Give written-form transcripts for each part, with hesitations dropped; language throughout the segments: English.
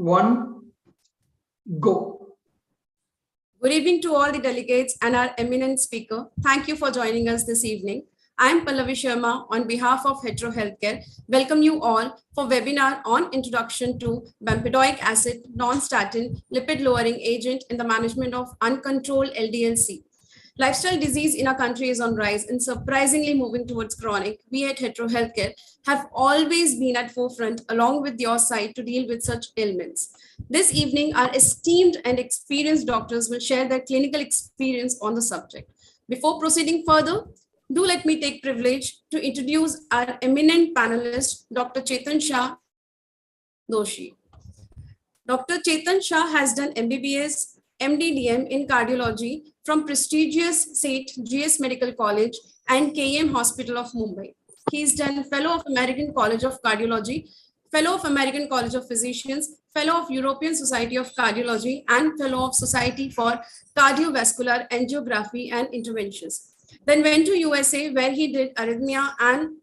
one, go. Good evening to all the delegates and our eminent speaker. Thank you for joining us this evening. I am Pallavi Sharma on behalf of Hetero Healthcare. Welcome you all for webinar on introduction to Bempedoic acid, non-statin, lipid lowering agent in the management of uncontrolled LDL-C. Lifestyle disease in our country is on rise and surprisingly moving towards chronic. We at Hetero Healthcare have always been at forefront along with your side to deal with such ailments. This evening, our esteemed and experienced doctors will share their clinical experience on the subject. Before proceeding further, do let me take privilege to introduce our eminent panelist, Dr. Chetan Shah Doshi. Dr. Chetan Shah has done MBBS, MD/DM in cardiology from prestigious St. GS Medical College and KEM Hospital of Mumbai. He is done Fellow of American College of Cardiology, Fellow of American College of Physicians, Fellow of European Society of Cardiology, and Fellow of Society for Cardiovascular Angiography and Interventions. Then went to USA where he did arrhythmia and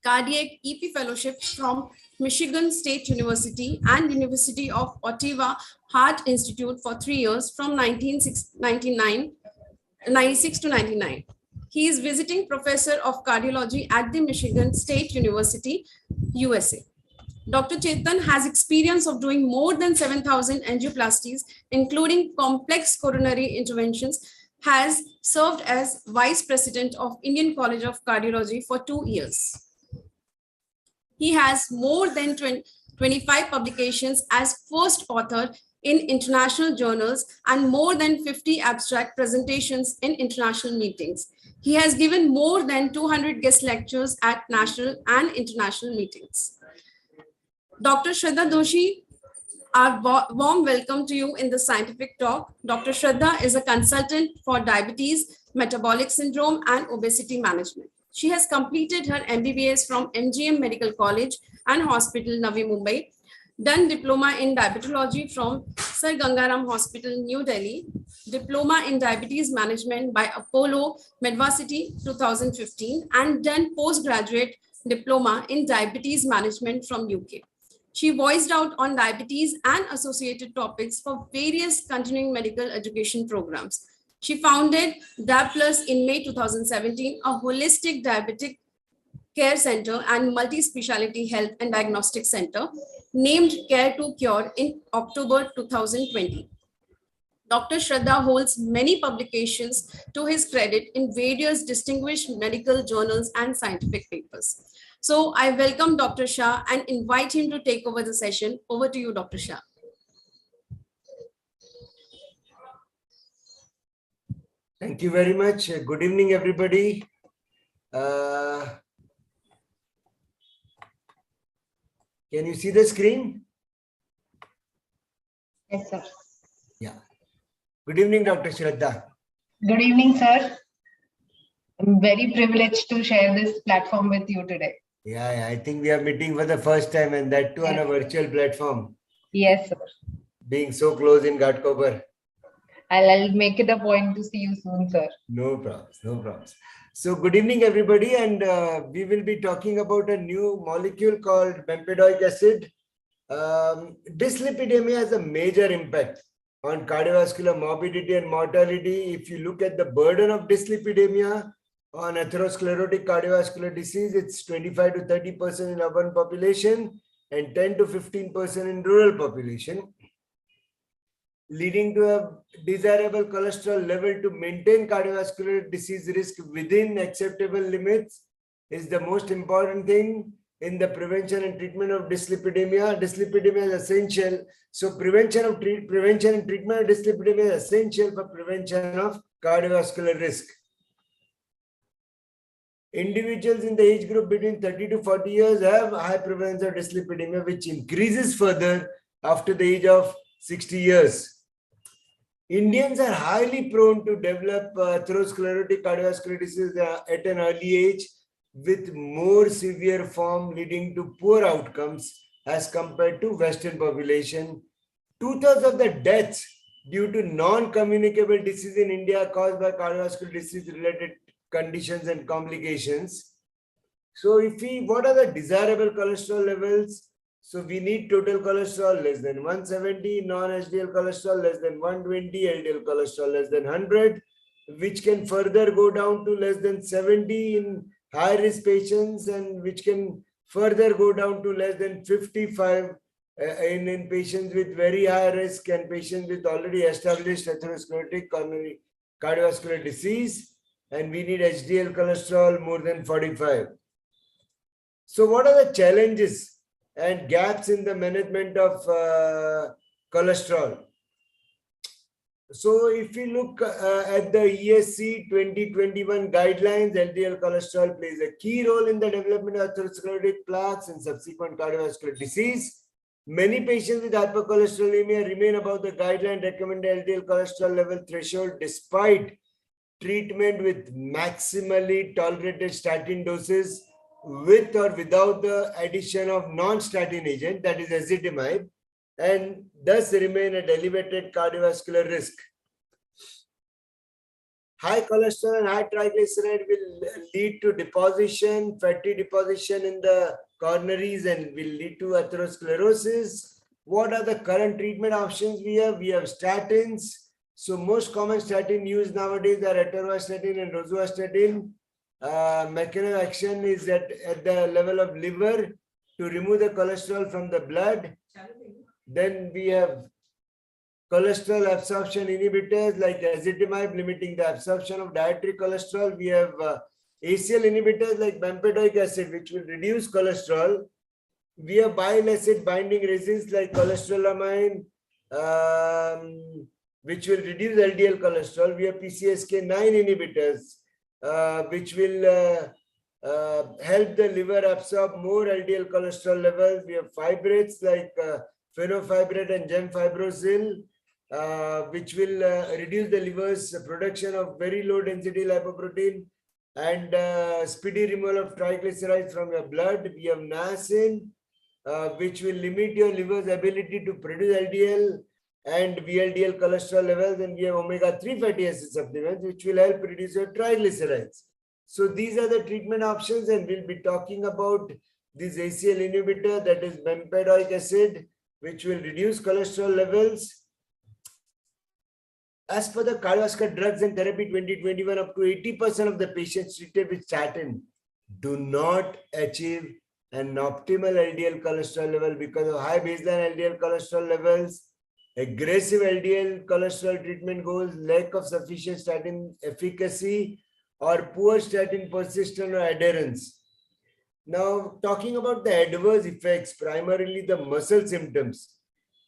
cardiac EP fellowship from Michigan State University and University of Ottawa Heart Institute for 3 years from 1996 to 99. He is visiting professor of cardiology at the Michigan State University, USA. Dr. Chetan has experience of doing more than 7,000 angioplasties, including complex coronary interventions, has served as Vice President of Indian College of Cardiology for 2 years. He has more than 25 publications as first author in international journals and more than 50 abstract presentations in international meetings. He has given more than 200 guest lectures at national and international meetings. Dr. Shraddha Doshi, our warm welcome to you in the scientific talk. Dr. Shraddha is a consultant for diabetes, metabolic syndrome, and obesity management. She has completed her MBBS from MGM Medical College and Hospital, Navi Mumbai, done diploma in diabetology from Sir Gangaram Hospital, New Delhi, diploma in diabetes management by Apollo Medvarsity 2015, and done postgraduate diploma in diabetes management from UK. She voiced out on diabetes and associated topics for various continuing medical education programs. She founded DAB+ in May 2017, a holistic diabetic care center and multi-speciality health and diagnostic center named Care to Cure in October 2020. Dr. Shraddha holds many publications to his credit in various distinguished medical journals and scientific papers. So I welcome Dr. Shah and invite him to take over the session. Over to you, Dr. Shah. Thank you very much. Good evening, everybody. Can you see the screen? Yes, sir. Yeah. Good evening, Dr. Shraddha. Good evening, sir. I'm very privileged to share this platform with you today. Yeah, I think we are meeting for the first time, and that too on a virtual platform. Yes, sir. Being so close in Ghatkopar. I'll make it a point to see you soon, sir. No problems, no problems. So good evening, everybody, and we will be talking about a new molecule called Bempedoic acid. Dyslipidemia has a major impact on cardiovascular morbidity and mortality. If you look at the burden of dyslipidemia on atherosclerotic cardiovascular disease, it's 25 to 30% in urban population and 10 to 15% in rural population, leading to a desirable cholesterol level to maintain cardiovascular disease risk within acceptable limits is the most important thing in the prevention and treatment of dyslipidemia. Dyslipidemia is essential. So prevention and treatment of dyslipidemia is essential for prevention of cardiovascular risk. Individuals in the age group between 30 to 40 years have high prevalence of dyslipidemia, which increases further after the age of 60 years. Indians are highly prone to develop atherosclerotic cardiovascular disease at an early age, with more severe form leading to poor outcomes as compared to Western population. 2/3 of the deaths due to non-communicable disease in India are caused by cardiovascular disease-related conditions and complications. So what are the desirable cholesterol levels? So we need total cholesterol less than 170, non-HDL cholesterol less than 120, LDL cholesterol less than 100, which can further go down to less than 70 in high-risk patients, and which can further go down to less than 55 in patients with very high risk and patients with already established atherosclerotic coronary cardiovascular disease, and we need HDL cholesterol more than 45. So what are the challenges and gaps in the management of cholesterol? So if we look at the ESC 2021 guidelines, LDL cholesterol plays a key role in the development of atherosclerotic plaques and subsequent cardiovascular disease. Many patients with hypercholesterolemia remain above the guideline recommended LDL cholesterol level threshold despite treatment with maximally tolerated statin doses, with or without the addition of non-statin agent, that is ezetimibe, and thus remain at elevated cardiovascular risk. High cholesterol and high triglyceride will lead to deposition, fatty deposition in the coronaries, and will lead to atherosclerosis. What are the current treatment options we have? We have statins. So most common statin used nowadays are atorvastatin and rosuvastatin. Mechanism of action is at the level of liver to remove the cholesterol from the blood. Then we have cholesterol absorption inhibitors like ezetimibe, limiting the absorption of dietary cholesterol. We have ACL inhibitors like bempedoic acid, which will reduce cholesterol. We have bile acid binding resins like cholesterolamine, which will reduce LDL cholesterol. We have PCSK9 inhibitors, which will help the liver absorb more LDL cholesterol levels. We have fibrates like fenofibrate and gemfibrozil, which will reduce the liver's production of very low density lipoprotein and speedy removal of triglycerides from your blood. We have niacin, which will limit your liver's ability to produce LDL and VLDL cholesterol levels, and we have omega-3 fatty acid supplements, which will help reduce your triglycerides. So these are the treatment options, and we'll be talking about this ACL inhibitor, that is bempedoic acid, which will reduce cholesterol levels. As per the cardiovascular drugs and therapy 2021, up to 80% of the patients treated with statin do not achieve an optimal LDL cholesterol level because of high baseline LDL cholesterol levels, aggressive LDL cholesterol treatment goals, lack of sufficient statin efficacy, or poor statin persistence or adherence. Now, talking about the adverse effects, primarily the muscle symptoms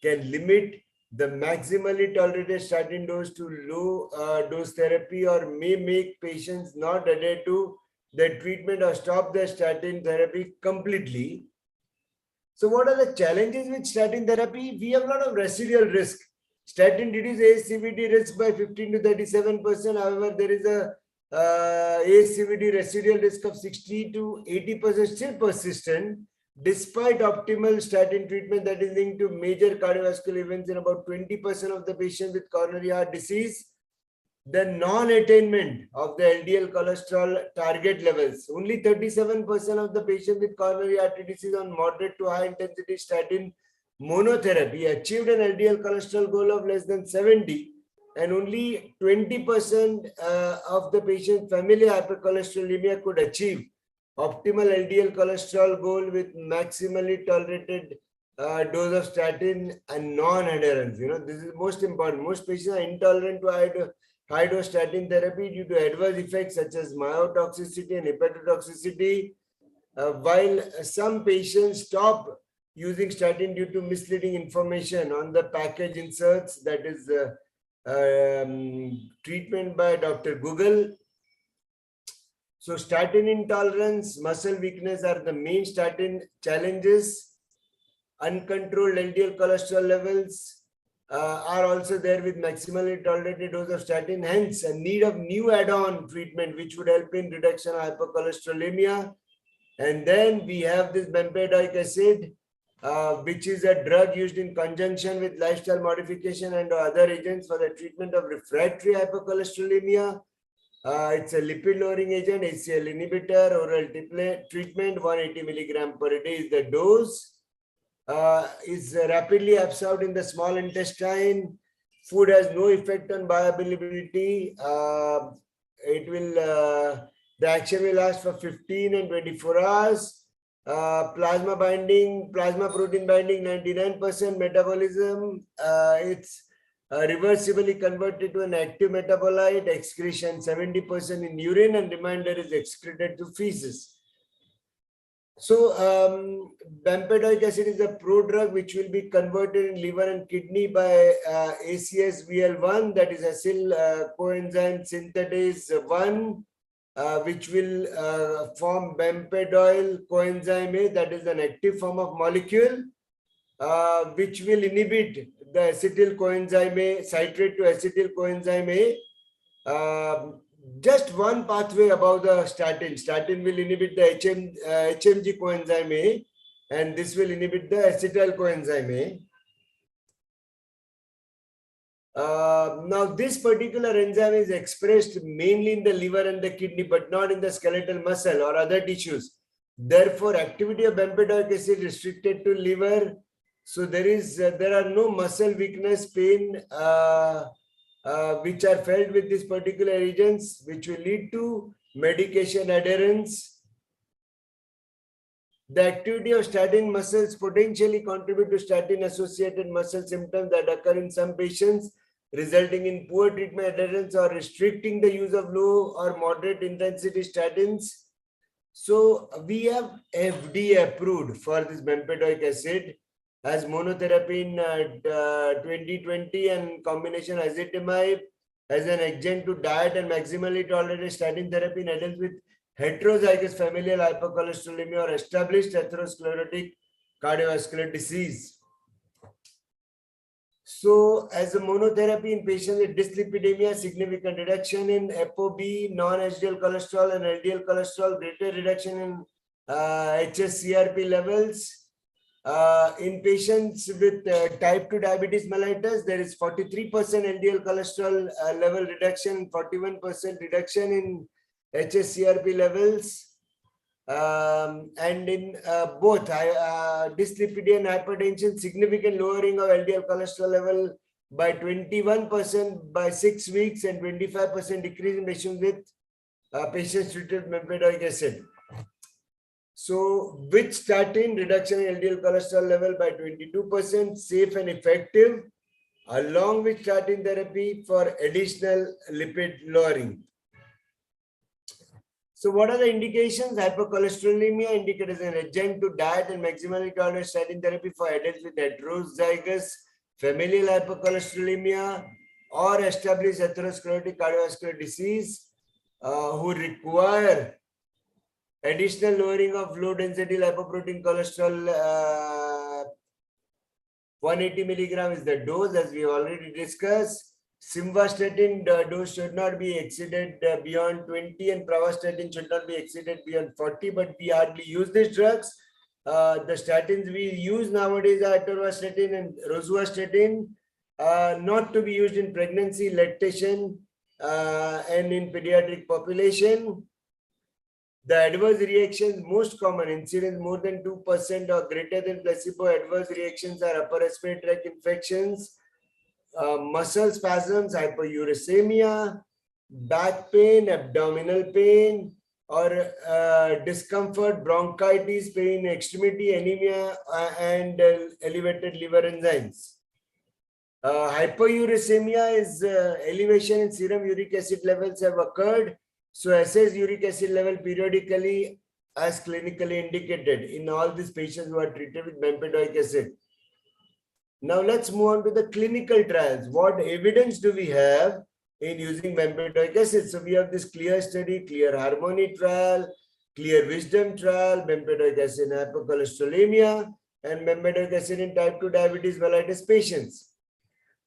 can limit the maximally tolerated statin dose to low dose therapy, or may make patients not adhere to the treatment or stop the statin therapy completely. So what are the challenges with statin therapy? We have a lot of residual risk. Statin reduces ASCVD risk by 15 to 37%. However, there is a ASCVD residual risk of 60 to 80% still persistent, despite optimal statin treatment that is linked to major cardiovascular events in about 20% of the patients with coronary heart disease. The non-attainment of the LDL cholesterol target levels. Only 37% of the patients with coronary artery disease on moderate to high intensity statin monotherapy achieved an LDL cholesterol goal of less than 70, and only 20% of the patients familial hypercholesterolemia could achieve optimal LDL cholesterol goal with maximally tolerated dose of statin and non-adherence. This is most important. Most patients are intolerant to high dose statin therapy due to adverse effects such as myotoxicity and hepatotoxicity, while some patients stop using statin due to misleading information on the package inserts, that is treatment by Dr. Google. So statin intolerance, muscle weakness are the main statin challenges. Uncontrolled LDL cholesterol levels are also there with maximally tolerated dose of statin, hence a need of new add-on treatment which would help in reduction of hypercholesterolemia. And then we have this bempedoic acid, which is a drug used in conjunction with lifestyle modification and other agents for the treatment of refractory hypercholesterolemia. It's a lipid lowering agent, ACL inhibitor, oral treatment, 180 milligram per day is the dose. is rapidly absorbed in the small intestine. Food has no effect on bioavailability. The action will last for 15 and 24 hours. Plasma binding, plasma protein binding, 99% metabolism. It's reversibly converted to an active metabolite, excretion 70% in urine, and remainder is excreted to feces. So, bempedoic acid is a prodrug which will be converted in liver and kidney by ACSVL1, that is acyl coenzyme synthetase 1, which will form bempedoyl coenzyme A, that is an active form of molecule, which will inhibit the acetyl coenzyme A, citrate to acetyl coenzyme A. Just one pathway above the statin. Statin will inhibit the HMG coenzyme A, and this will inhibit the acetyl coenzyme A. Now, this particular enzyme is expressed mainly in the liver and the kidney, but not in the skeletal muscle or other tissues. Therefore, activity of bempedoic acid restricted to liver. So there are no muscle weakness, pain, which are felt with these particular agents, which will lead to medication adherence. The activity of statin muscles potentially contribute to statin-associated muscle symptoms that occur in some patients, resulting in poor treatment adherence or restricting the use of low or moderate intensity statins. So we have FDA approved for this bempedoic acid as monotherapy in 2020 and combination ezetimibe as an adjunct to diet and maximally tolerated statin therapy in adults with heterozygous familial hypercholesterolemia or established atherosclerotic cardiovascular disease. So, as a monotherapy in patients with dyslipidemia, significant reduction in ApoB, non-HDL cholesterol and LDL cholesterol, greater reduction in HSCRP levels. In patients with type 2 diabetes mellitus, there is 43% LDL cholesterol level reduction, 41% reduction in HSCRP levels. And in both dyslipidemia and hypertension, significant lowering of LDL cholesterol level by 21% by 6 weeks and 25% decrease in patients with patients treated with bempedoic acid. So, with statin, reduction in LDL cholesterol level by 22%, safe and effective, along with statin therapy for additional lipid lowering. So, what are the indications? Hypercholesterolemia indicated as an adjunct to diet and maximally tolerated statin therapy for adults with heterozygous familial hypercholesterolemia or established atherosclerotic cardiovascular disease who require additional lowering of low density lipoprotein cholesterol. 180 milligram is the dose, as we already discussed. Simvastatin dose should not be exceeded beyond 20 and pravastatin should not be exceeded beyond 40, but we hardly use these drugs. The statins we use nowadays are atorvastatin and rosuvastatin, not to be used in pregnancy, lactation, and in pediatric population. The adverse reactions, most common incidence more than 2% or greater than placebo adverse reactions are upper respiratory tract infections, muscle spasms, hyperuricemia, back pain, abdominal pain, or discomfort, bronchitis, pain in extremity, anemia, and elevated liver enzymes. Hyperuricemia is elevation in serum uric acid levels have occurred. So assess uric acid level periodically as clinically indicated in all these patients who are treated with bempedoic acid. Now let's move on to the clinical trials. What evidence do we have in using bempedoic acid? So we have this clear study, clear harmony trial, clear wisdom trial, bempedoic acid in hypercholesterolemia, and bempedoic acid in type 2 diabetes mellitus patients.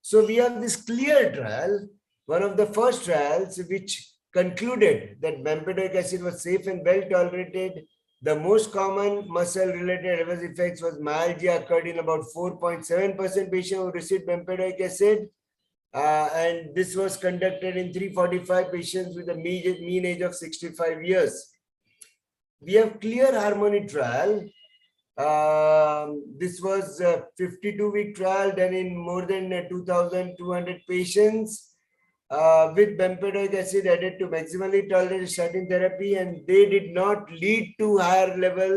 So we have this clear trial, one of the first trials which concluded that bempedoic acid was safe and well tolerated. The most common muscle-related adverse effects was myalgia, occurred in about 4.7% patients who received bempedoic acid. And this was conducted in 345 patients with a mean age of 65 years. We have clear harmony trial, This was a 52-week trial done in more than 2,200 patients with bempedoic acid added to maximally tolerated statin therapy, and they did not lead to higher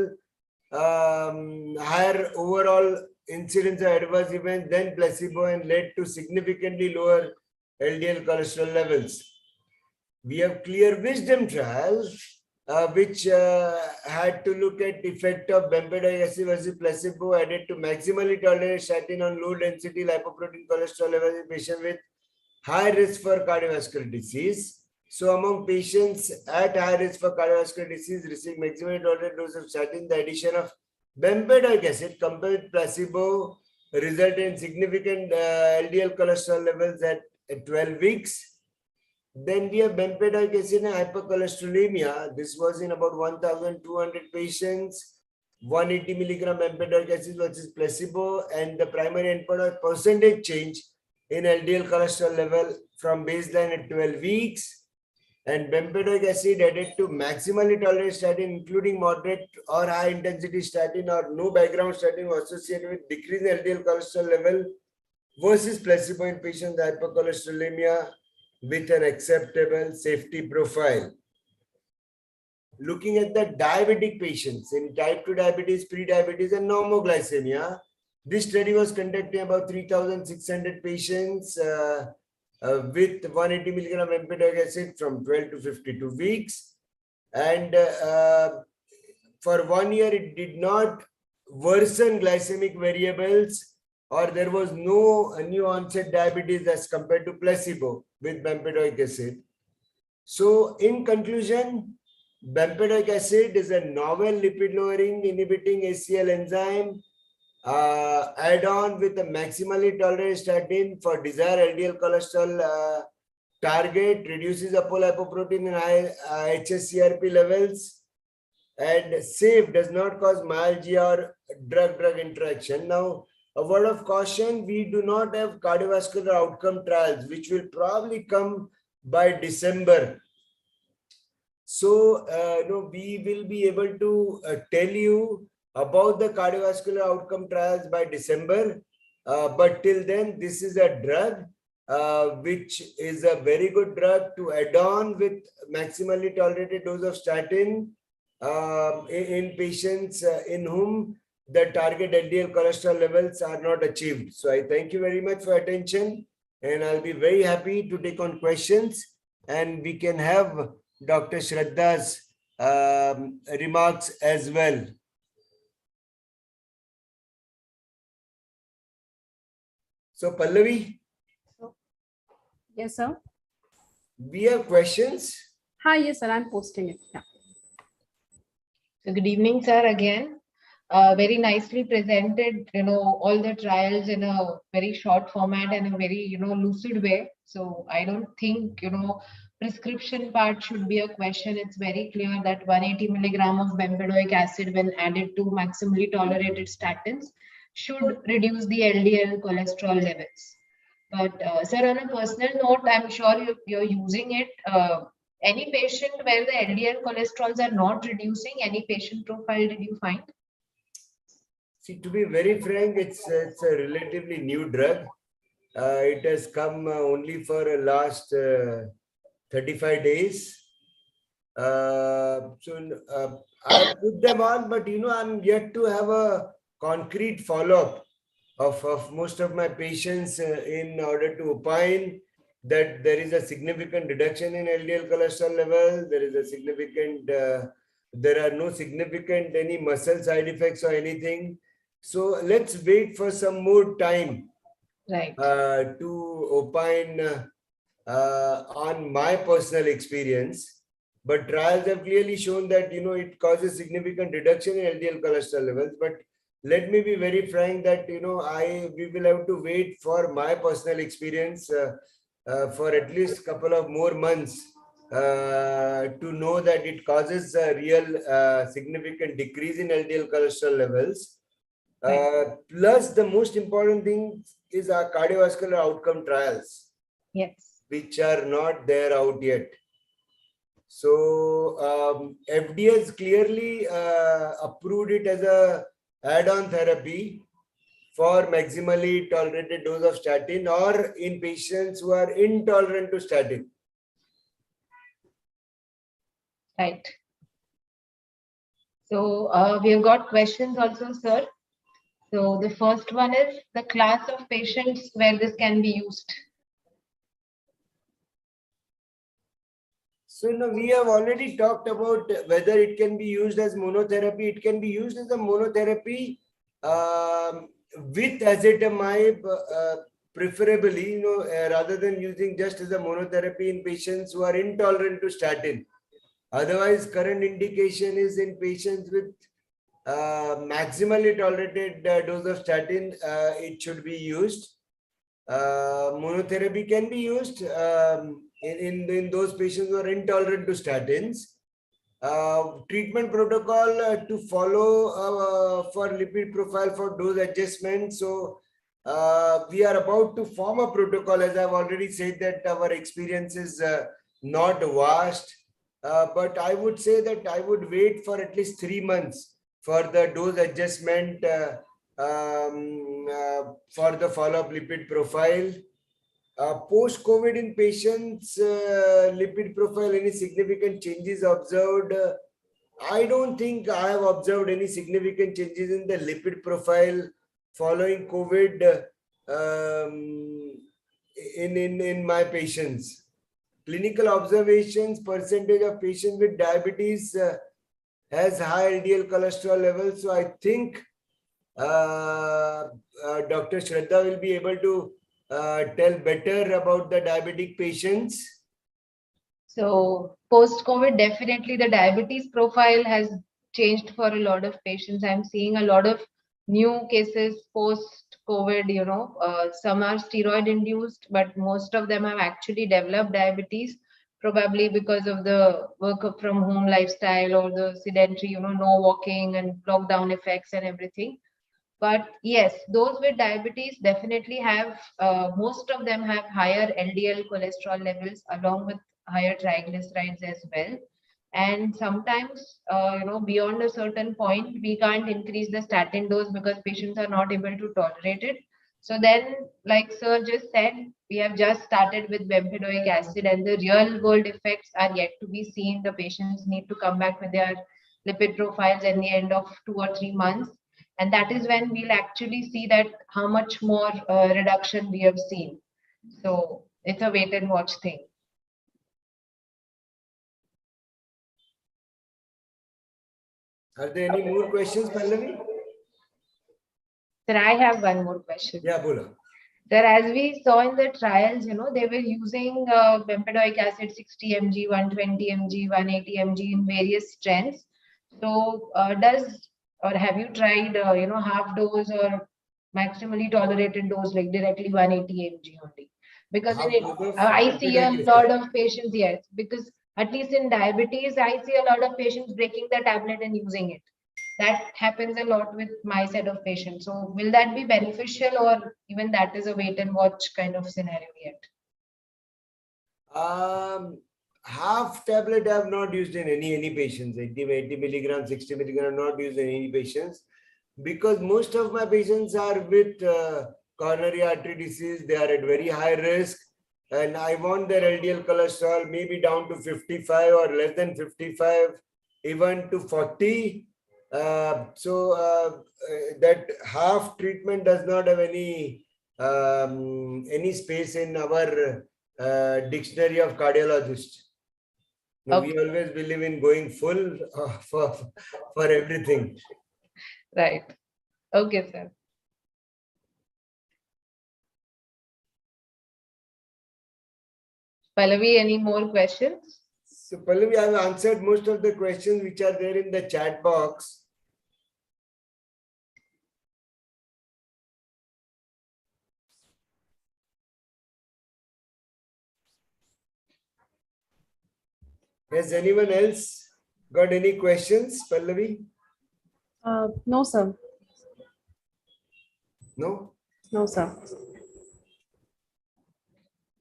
overall incidence of adverse events than placebo and led to significantly lower LDL cholesterol levels. We have clear wisdom trials which had to look at effect of bempedoic acid versus placebo added to maximally tolerated statin on low density lipoprotein cholesterol levels in patients with high risk for cardiovascular disease. So among patients at high risk for cardiovascular disease receiving maximally tolerated dose of statin, the addition of bempedoic acid compared with placebo resulted in significant LDL cholesterol levels at 12 weeks. Then we have bempedoic acid and hypercholesterolemia. This was in about 1,200 patients. 180 milligram bempedoic acid versus placebo, and the primary endpoint was percentage change in LDL cholesterol level from baseline at 12 weeks. And bempedoic acid added to maximally tolerated statin, including moderate or high intensity statin or no background statin, was associated with decrease in LDL cholesterol level versus placebo in patients with hypercholesterolemia with an acceptable safety profile. Looking at the diabetic patients in type 2 diabetes, pre-diabetes and normoglycemia, this study was conducted about 3,600 patients with 180 milligram bempedoic acid from 12 to 52 weeks. And for 1 year, it did not worsen glycemic variables, or there was no new onset diabetes as compared to placebo with bempedoic acid. So in conclusion, bempedoic acid is a novel lipid lowering inhibiting HCl enzyme add-on with a maximally tolerated statin for desired LDL cholesterol target, reduces apolipoprotein and high HSCRP levels, and safe, does not cause myalgia or drug-drug interaction. Now, a word of caution, we do not have cardiovascular outcome trials, which will probably come by December. So, we will be able to tell you about the cardiovascular outcome trials by December. But till then, this is a drug which is a very good drug to add on with maximally tolerated dose of statin in patients in whom the target LDL cholesterol levels are not achieved. So I thank you very much for attention, and I'll be very happy to take on questions, and we can have Dr. Shraddha's remarks as well. So Pallavi? Yes, sir. We have questions. Hi, yes, sir. I'm posting it. Yeah. So good evening, sir, again. Very nicely presented, all the trials in a very short format and a very, lucid way. So I don't think, prescription part should be a question. It's very clear that 180 milligram of bempedoic acid when added to maximally tolerated statins should reduce the LDL cholesterol levels. But sir, on a personal note, I'm sure you're using it. Any patient where the LDL cholesterols are not reducing, any patient profile did you find? See, to be very frank, it's a relatively new drug. It has come only for the last 35 days. I put them on, but I'm yet to have a concrete follow-up of most of my patients in order to opine that there is a significant reduction in LDL cholesterol level. There is a significant, there are no significant any muscle side effects or anything. So let's wait for some more time, right, to opine on my personal experience. But trials have clearly shown that it causes significant reduction in LDL cholesterol levels. But let me be very frank that we will have to wait for my personal experience for at least a couple of more months to know that it causes a real significant decrease in LDL cholesterol levels. Plus, the most important thing is our cardiovascular outcome trials, yes, which are not there out yet. So FDA has clearly approved it as a add-on therapy for maximally tolerated dose of statin or in patients who are intolerant to statin. Right. So we have got questions also, sir. So the first one is the class of patients where this can be used. So no, we have already talked about whether it can be used as monotherapy. It can be used as a monotherapy with ezetimibe, preferably, rather than using just as a monotherapy in patients who are intolerant to statin. Otherwise, current indication is in patients with maximally tolerated dose of statin. It should be used. Monotherapy can be used in those patients who are intolerant to statins. Treatment protocol to follow for lipid profile for dose adjustment. So we are about to form a protocol, as I've already said that our experience is not vast, but I would say that I would wait for at least 3 months for the dose adjustment for the follow-up lipid profile. Post-COVID in patients, lipid profile, any significant changes observed? I don't think I have observed any significant changes in the lipid profile following COVID in my patients. Clinical observations, percentage of patients with diabetes has high LDL cholesterol levels. So I think Dr. Shraddha will be able to tell better about the diabetic patients. So post-COVID, definitely the diabetes profile has changed for a lot of patients. I'm seeing a lot of new cases post-COVID, some are steroid induced, but most of them have actually developed diabetes, probably because of the work from home lifestyle or the sedentary, no walking and lockdown effects and everything. But yes, those with diabetes definitely have, most of them have higher LDL cholesterol levels along with higher triglycerides as well. And sometimes, beyond a certain point, we can't increase the statin dose because patients are not able to tolerate it. So then, like sir just said, we have just started with bempedoic acid and the real world effects are yet to be seen. The patients need to come back with their lipid profiles at the end of 2 or 3 months. And that is when we'll actually see that how much more reduction we have seen. So it's a wait and watch thing. Are there any more questions, Pallavi? Sir, I have one more question. Yeah, Bola. Sir, as we saw in the trials, they were using bempedoic acid 60 mg, 120 mg, 180 mg in various strengths. So have you tried, half dose or maximally tolerated dose, like directly 180 mg only? Because I see a lot of patients, yes, because at least in diabetes, I see a lot of patients breaking the tablet and using it. That happens a lot with my set of patients. So will that be beneficial or even that is a wait and watch kind of scenario yet? Half tablet I have not used in any patients. 80 milligrams, 60 milligrams not used in any patients, because most of my patients are with coronary artery disease. They are at very high risk, and I want their LDL cholesterol maybe down to 55 or less than 55, even to 40. So that half treatment does not have any space in our dictionary of cardiologists. No, okay. We always believe in going full for everything. Right. Okay, sir. Pallavi, any more questions? So Pallavi, I have answered most of the questions which are there in the chat box. Has anyone else got any questions, Pallavi? No, sir. No? No, sir.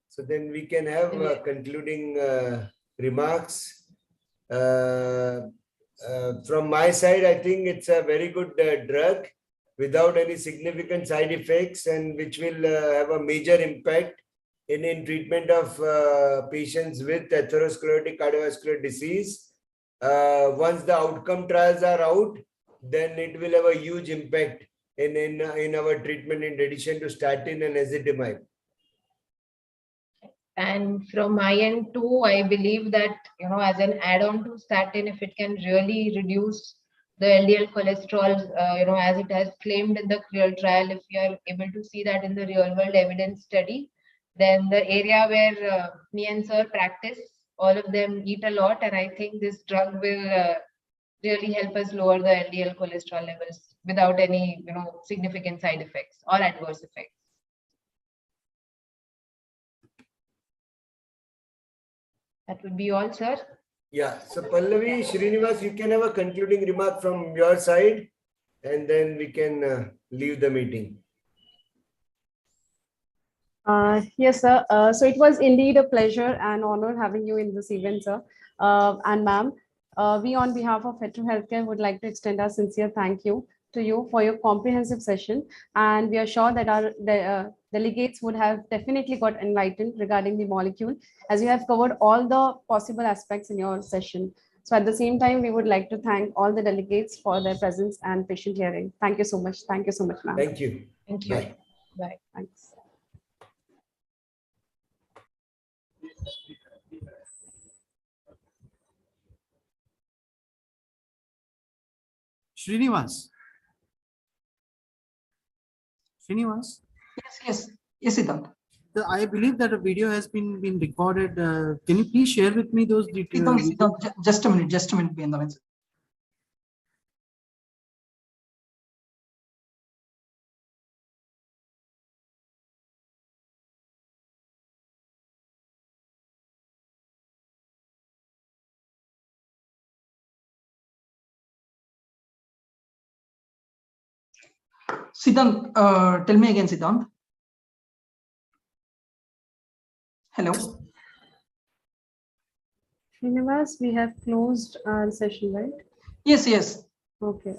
So then we can have concluding remarks. From my side, I think it's a very good drug without any significant side effects, and which will have a major impact in treatment of patients with atherosclerotic cardiovascular disease. Once the outcome trials are out, then it will have a huge impact in our treatment in addition to statin and ezetimibe. And from my end too, I believe that, as an add-on to statin, if it can really reduce the LDL cholesterol, as it has claimed in the real trial, if you are able to see that in the real world evidence study, then the area where me and sir practice, all of them eat a lot. And I think this drug will really help us lower the LDL cholesterol levels without any, significant side effects or adverse effects. That would be all, sir. Yeah. So Pallavi, Srinivas, you can have a concluding remark from your side, and then we can leave the meeting. Yes, sir. So it was indeed a pleasure and honor having you in this event, sir. And ma'am, we on behalf of Hetero Healthcare would like to extend our sincere thank you to you for your comprehensive session. And we are sure that our delegates would have definitely got enlightened regarding the molecule, as you have covered all the possible aspects in your session. So at the same time, we would like to thank all the delegates for their presence and patient hearing. Thank you so much. Thank you so much, ma'am. Thank you. Thank you. Bye. Bye. Thanks. Srinivas. Srinivas, Yes, Siddhant. I believe that a video has been recorded. Can you please share with me those details? Siddhant, just a minute, Bendavan. Siddhant, tell me again, Siddhant. Hello. Srinivas, we have closed our session, right? Yes. Okay.